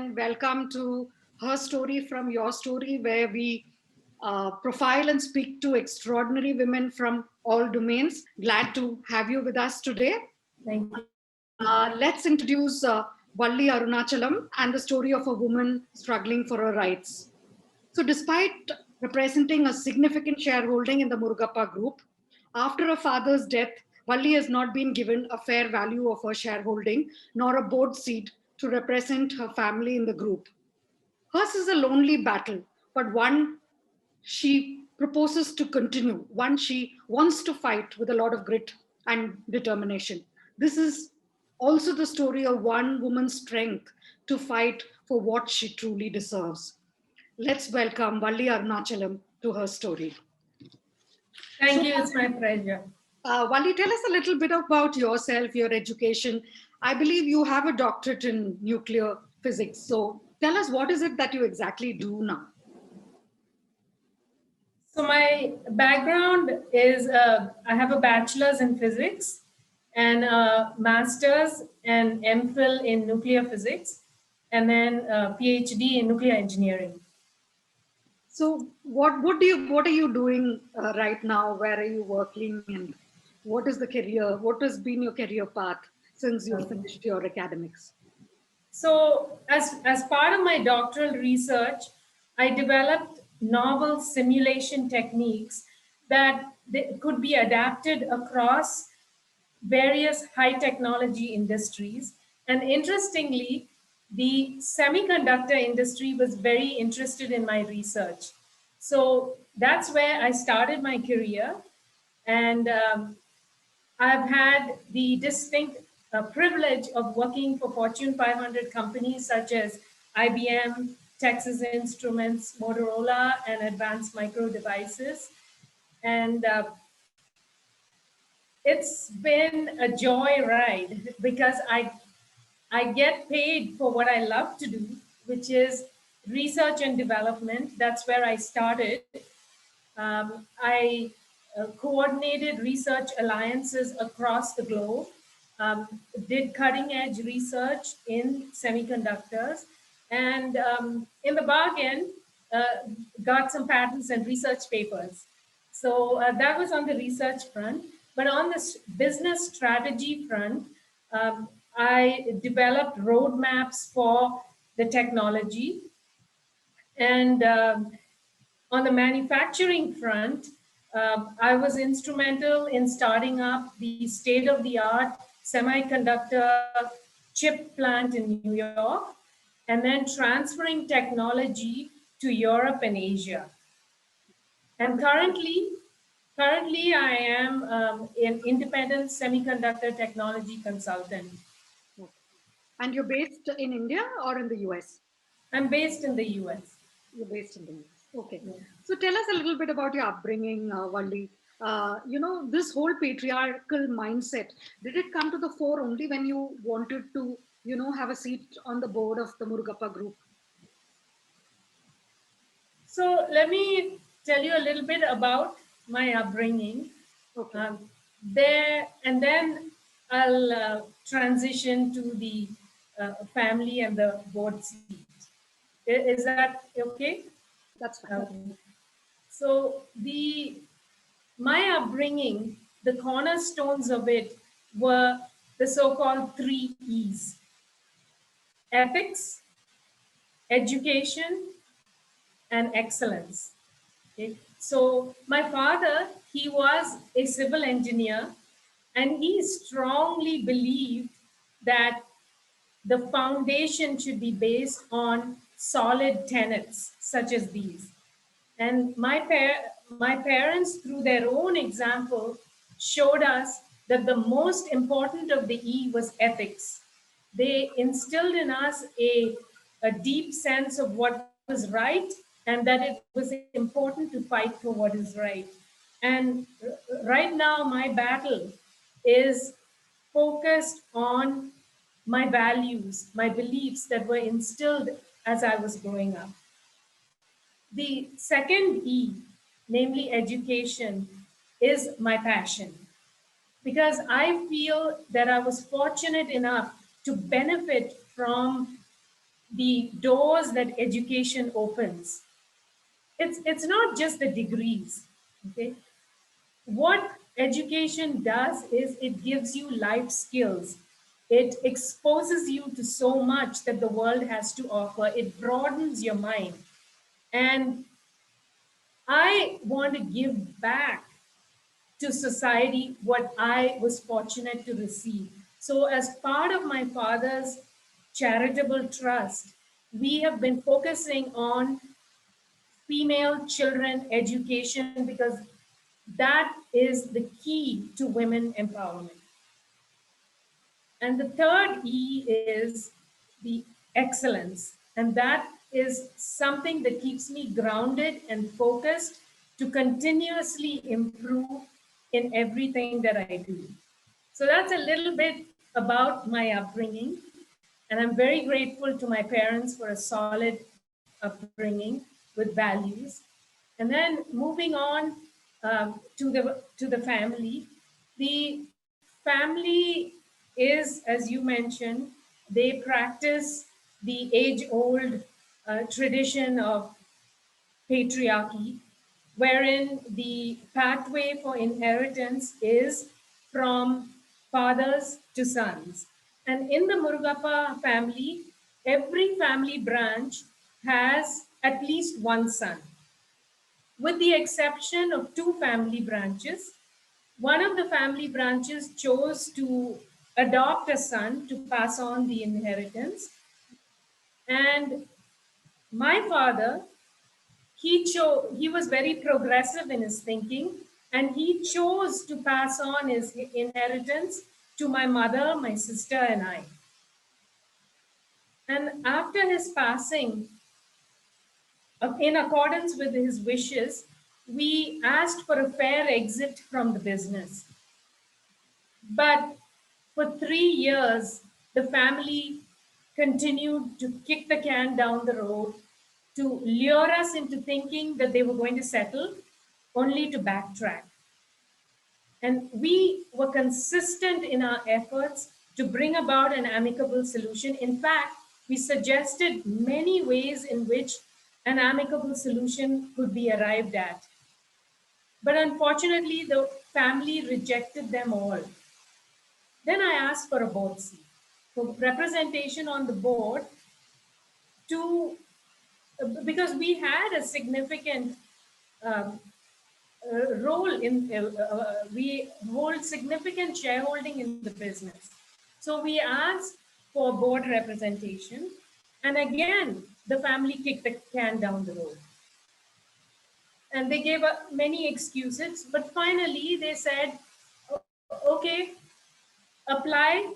and welcome to Her Story from Your Story, where we profile and speak to extraordinary women from all domains. Glad to have you with us today. Thank you. Let's introduce Valli Arunachalam and the story of a woman struggling for her rights. So, despite representing a significant shareholding in the Murugappa group, after her father's death, Valli has not been given a fair value of her shareholding nor a board seat to represent her family in the group. Hers is a lonely battle, but one she proposes to continue, one she wants to fight with a lot of grit and determination. This is also the story of one woman's strength to fight for what she truly deserves. Let's welcome Valli Arunachalam to Her Story. Thank you. It's my pleasure. Valli, tell us a little bit about yourself, your education. I believe you have a doctorate in nuclear physics. So tell us, what is it that you exactly do now? So my background is I have a bachelor's in physics and a master's and MPhil in nuclear physics, and then a PhD in nuclear engineering. So what are you doing right now? Where are you working, and what is the career? What has been your career path since you finished your academics? So as part of my doctoral research, I developed novel simulation techniques that could be adapted across various high technology industries. And interestingly, the semiconductor industry was very interested in my research. So that's where I started my career. And I've had the distinct privilege of working for Fortune 500 companies such as IBM, Texas Instruments, Motorola, and Advanced Micro Devices. And it's been a joy ride because I get paid for what I love to do, which is research and development. That's where I started. I coordinated research alliances across the globe, did cutting edge research in semiconductors, and in the bargain, got some patents and research papers. So that was on the research front. But on the business strategy front, I developed roadmaps for the technology. And on the manufacturing front, I was instrumental in starting up the state-of-the-art semiconductor chip plant in New York, and then transferring technology to Europe and Asia. And currently I am an independent semiconductor technology consultant. Okay. And you're based in India or in the US? I'm based in the US. You're based in the US. Okay. So tell us a little bit about your upbringing, Valli. This whole patriarchal mindset, did it come to the fore only when you wanted to, have a seat on the board of the Murugappa group? So let me tell you a little bit about my upbringing. Okay. There, and then I'll transition to the family and the board seat. Is that okay? That's fine. So my upbringing, the cornerstones of it were the so-called 3 E's: ethics, education, and excellence. Okay. So my father, he was a civil engineer, and he strongly believed that the foundation should be based on solid tenets such as these. And my parents, through their own example, showed us that the most important of the E was ethics. They instilled in us a deep sense of what was right and that it was important to fight for what is right. And right now, my battle is focused on my values, my beliefs that were instilled as I was growing up. The second E, namely education, is my passion because I feel that I was fortunate enough to benefit from the doors that education opens. It's not just the degrees, okay? What education does is it gives you life skills. It exposes you to so much that the world has to offer. It broadens your mind. And I want to give back to society what I was fortunate to receive. So, as part of my father's charitable trust, we have been focusing on female children education because that is the key to women empowerment. And the third E is the excellence. And that is something that keeps me grounded and focused to continuously improve in everything that I do. So that's a little bit about my upbringing. And I'm very grateful to my parents for a solid upbringing with values. And then moving on to the family, the family is, as you mentioned, they practice the age-old tradition of patriarchy, wherein the pathway for inheritance is from fathers to sons. And in the Murugappa family, every family branch has at least one son, with the exception of two family branches. One of the family branches chose to adopt a son to pass on the inheritance. And my father, he was very progressive in his thinking, and he chose to pass on his inheritance to my mother, my sister, and I. And after his passing, in accordance with his wishes, we asked for a fair exit from the business. But for 3 years, the family continued to kick the can down the road, to lure us into thinking that they were going to settle, only to backtrack. And we were consistent in our efforts to bring about an amicable solution. In fact, we suggested many ways in which an amicable solution could be arrived at. But unfortunately, the family rejected them all. Then I asked for a board seat, for representation on the board, to because we had a significant um, role in, we hold significant shareholding in the business. So we asked for board representation, and again, the family kicked the can down the road. And they gave many excuses, but finally they said, okay, apply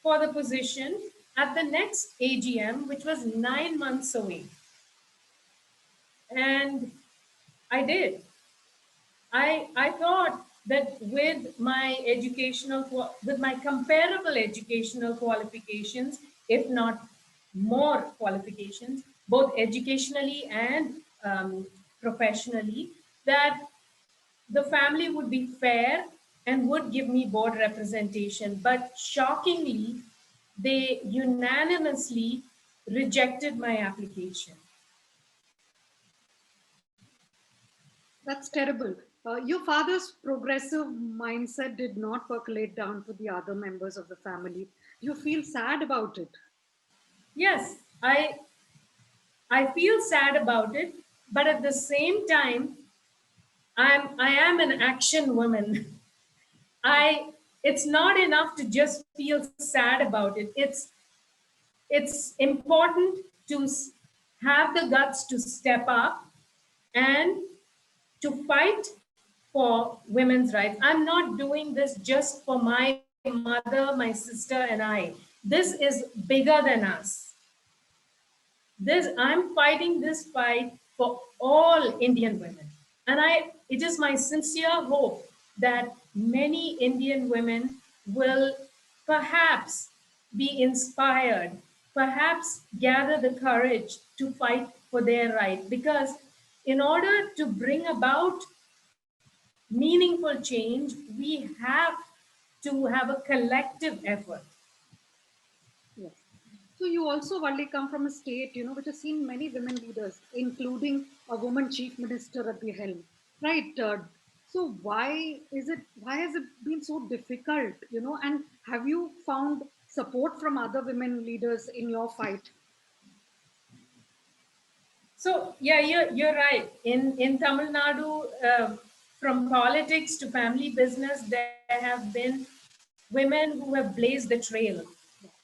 for the position at the next AGM, which was 9 months away. And I did. I thought that with my comparable educational qualifications, if not more qualifications, both educationally and professionally, that the family would be fair and would give me board representation. But shockingly, they unanimously rejected my application. That's terrible. Your father's progressive mindset did not percolate down to the other members of the family. You feel sad about it. Yes, I feel sad about it, but at the same time, I am an action woman. I It's not enough to just feel sad about it. It's important to have the guts to step up and to fight for women's rights. I'm not doing this just for my mother, my sister, and I. This is bigger than us. I'm fighting this fight for all Indian women. And it is my sincere hope that many Indian women will perhaps be inspired, perhaps gather the courage to fight for their right. Because in order to bring about meaningful change, we have to have a collective effort. Yes. So you also, Valli, come from a state, which has seen many women leaders, including a woman chief minister at the helm, right? So why has it been so difficult, and have you found support from other women leaders in your fight? So yeah, you're right. In Tamil Nadu, from politics to family business, there have been women who have blazed the trail.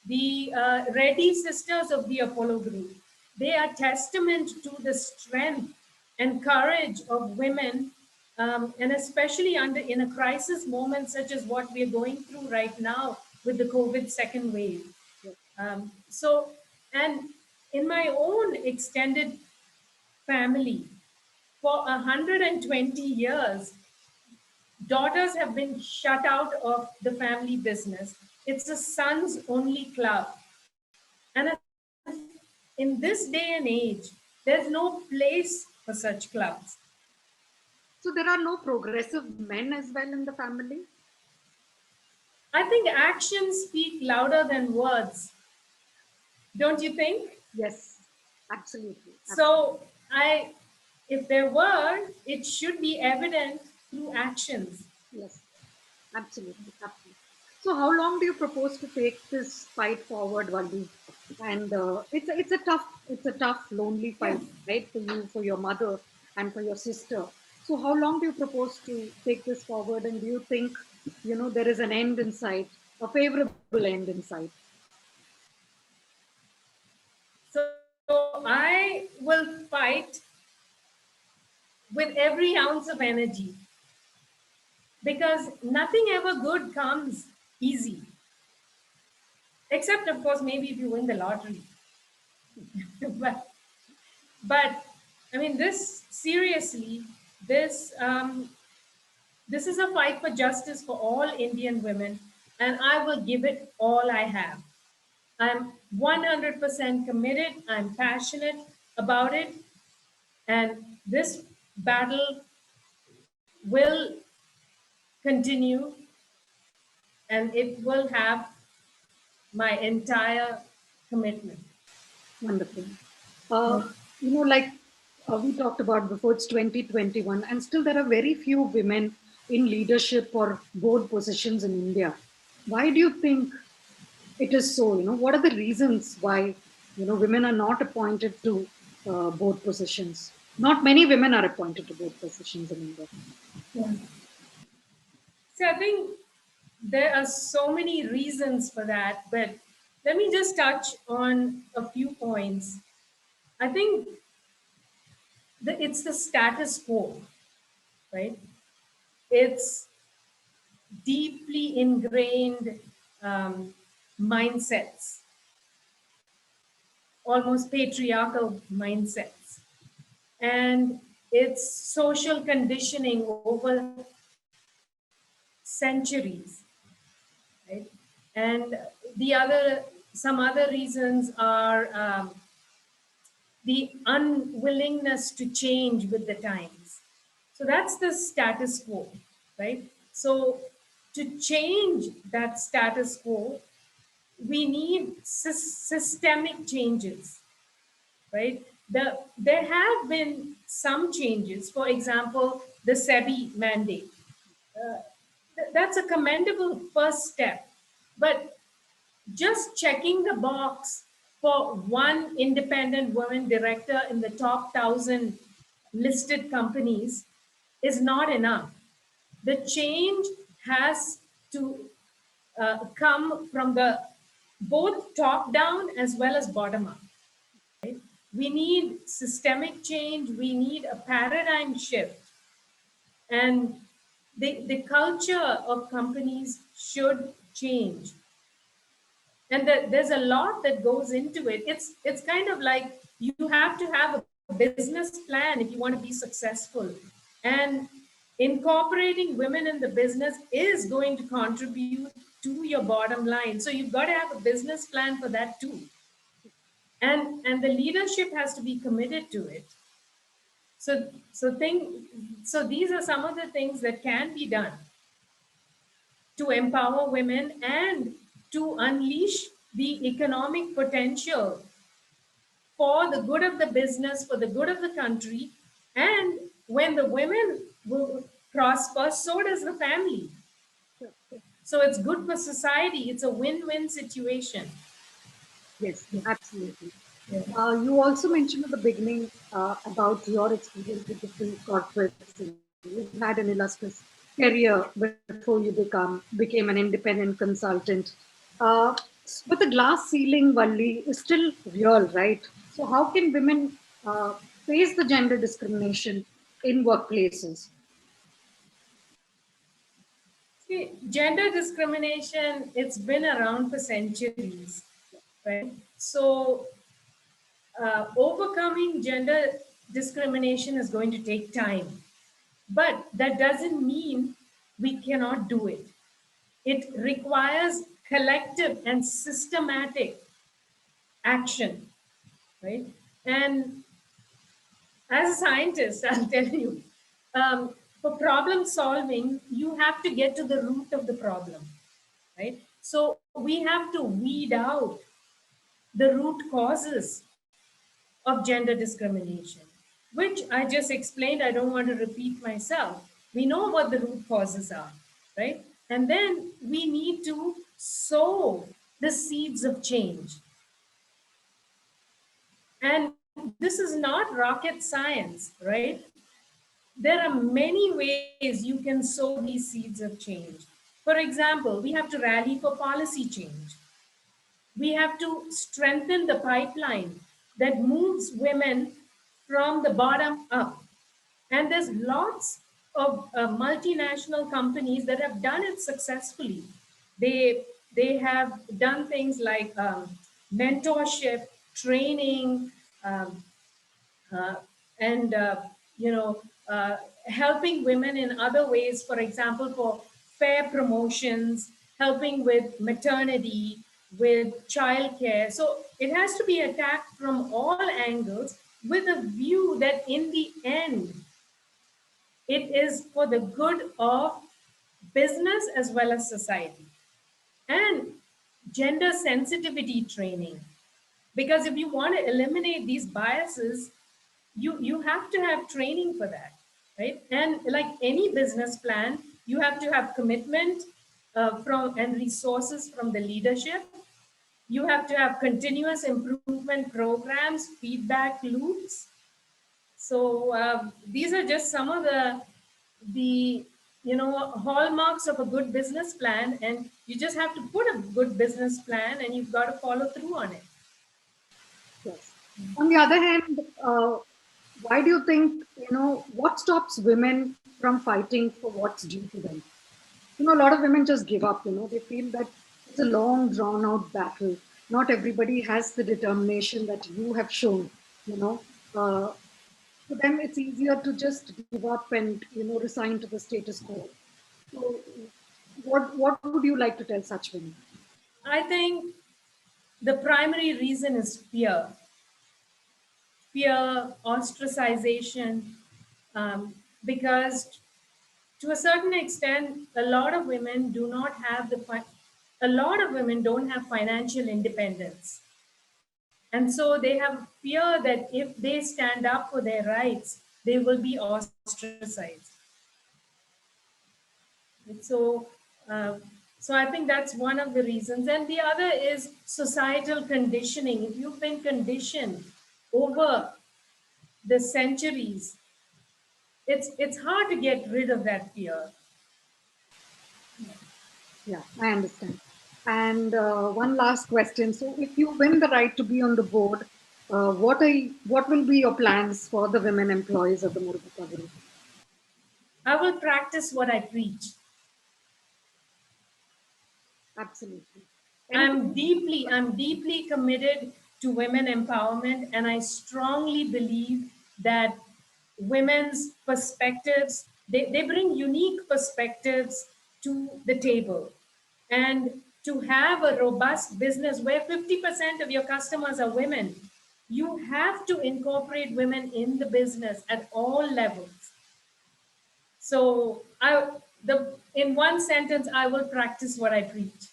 The Reddy sisters of the Apollo Group, they are testament to the strength and courage of women, and especially under in a crisis moment such as what we are going through right now with the COVID second wave. So, and in my own extended family, for 120 years, daughters have been shut out of the family business. It's a sons only club. And in this day and age, there's no place for such clubs. So there are no progressive men as well in the family? I think actions speak louder than words. Don't you think? Yes, absolutely. So I if there were, it should be evident through actions. Yes, absolutely, absolutely. So, how long do you propose to take this fight forward, Valdi? And it's a tough, lonely Yeah. fight, right, for you, for your mother, and for your sister. So, how long do you propose to take this forward? And do you think, there is an end in sight, a favorable end in sight? So I will fight with every ounce of energy because nothing ever good comes easy, except of course maybe if you win the lottery. but but I mean this seriously, this this is a fight for justice for all Indian women, and I will give it all I have. I'm 100% committed. I'm passionate about it, and this battle will continue, and it will have my entire commitment. Wonderful. Like we talked about before, it's 2021, and still there are very few women in leadership or board positions in India. Why do you think it is so? What are the reasons why, women are not appointed to board positions? Not many women are appointed to board positions in India. Yeah. So I think there are so many reasons for that, but let me just touch on a few points. I think that it's the status quo, right? It's deeply ingrained mindsets, almost patriarchal mindsets. And it's social conditioning over centuries, right? And some other reasons are the unwillingness to change with the times. So that's the status quo, right? So to change that status quo, we need systemic changes, right? There have been some changes. For example, the SEBI mandate. That's a commendable first step. But just checking the box for one independent woman director in the top 1,000 listed companies is not enough. The change has to come from the both top down as well as bottom up. Right? We need systemic change. We need a paradigm shift, and the culture of companies should change. And there's a lot that goes into it. It's kind of like you have to have a business plan if you want to be successful, and incorporating women in the business is going to contribute to your bottom line. So you've got to have a business plan for that too, and the leadership has to be committed to it. So these are some of the things that can be done to empower women and to unleash the economic potential for the good of the business, for the good of the country. And when the women will prosper, so does the family. So it's good for society. It's a win-win situation. Yes, absolutely. Yeah. You also mentioned at the beginning about your experience with different corporates. You've had an illustrious career before you became an independent consultant. Uh, but the glass ceiling, Valli, is still real, right? So how can women face the gender discrimination in workplaces? See, gender discrimination, it's been around for centuries, right? So overcoming gender discrimination is going to take time. But that doesn't mean we cannot do it. It requires collective and systematic action, right? And as a scientist, I'll tell you, for problem solving, you have to get to the root of the problem, right? So we have to weed out the root causes of gender discrimination, which I just explained. I don't want to repeat myself. We know what the root causes are, right? And then we need to sow the seeds of change. And this is not rocket science, right? There are many ways you can sow these seeds of change. For example, we have to rally for policy change. We have to strengthen the pipeline that moves women from the bottom up. And there's lots of multinational companies that have done it successfully. They have done things like mentorship, training, um, uh, and you know helping women in other ways, for example for fair promotions, helping with maternity, with childcare. So it has to be attacked from all angles with a view that in the end it is for the good of business as well as society. And gender sensitivity training, because if you want to eliminate these biases, you have to have training for that, right? And like any business plan, you have to have commitment from and resources from the leadership. You have to have continuous improvement programs, feedback loops. So these are just some of the hallmarks of a good business plan, and you just have to put a good business plan and you've got to follow through on it. Yes. On the other hand, why do you think, what stops women from fighting for what's due to them? A lot of women just give up. They feel that it's a long, drawn out battle. Not everybody has the determination that you have shown, you know. For them, it's easier to just give up and, resign to the status quo. So, what would you like to tell such women? I think the primary reason is fear, ostracization, because to a certain extent, a lot of women don't have financial independence. And so they have fear that if they stand up for their rights, they will be ostracized. So, uh, so I think that's one of the reasons. And the other is societal conditioning. If you've been conditioned over the centuries, it's hard to get rid of that fear. Yeah, I understand. And one last question. So, if you win the right to be on the board, what will be your plans for the women employees of the Murugappa Group? I will practice what I preach. Absolutely. I'm Anything? deeply, I'm deeply committed to women empowerment, and I strongly believe that women's perspectives, they bring unique perspectives to the table. And to have a robust business where 50% of your customers are women, you have to incorporate women in the business at all levels. So in one sentence, I will practice what I preach.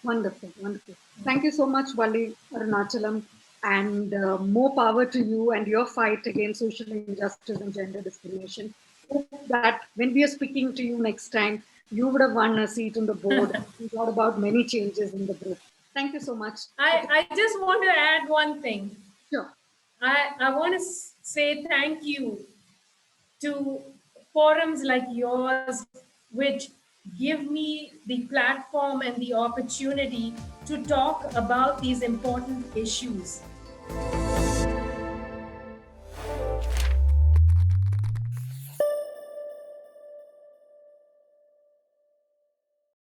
Wonderful, wonderful. Thank you so much, Valli Arunachalam, and more power to you and your fight against social injustice and gender discrimination. Hope that when we are speaking to you next time, you would have won a seat on the board and thought about many changes in the group. Thank you so much. I just want to add one thing. Sure. I want to say thank you to forums like yours, which give me the platform and the opportunity to talk about these important issues.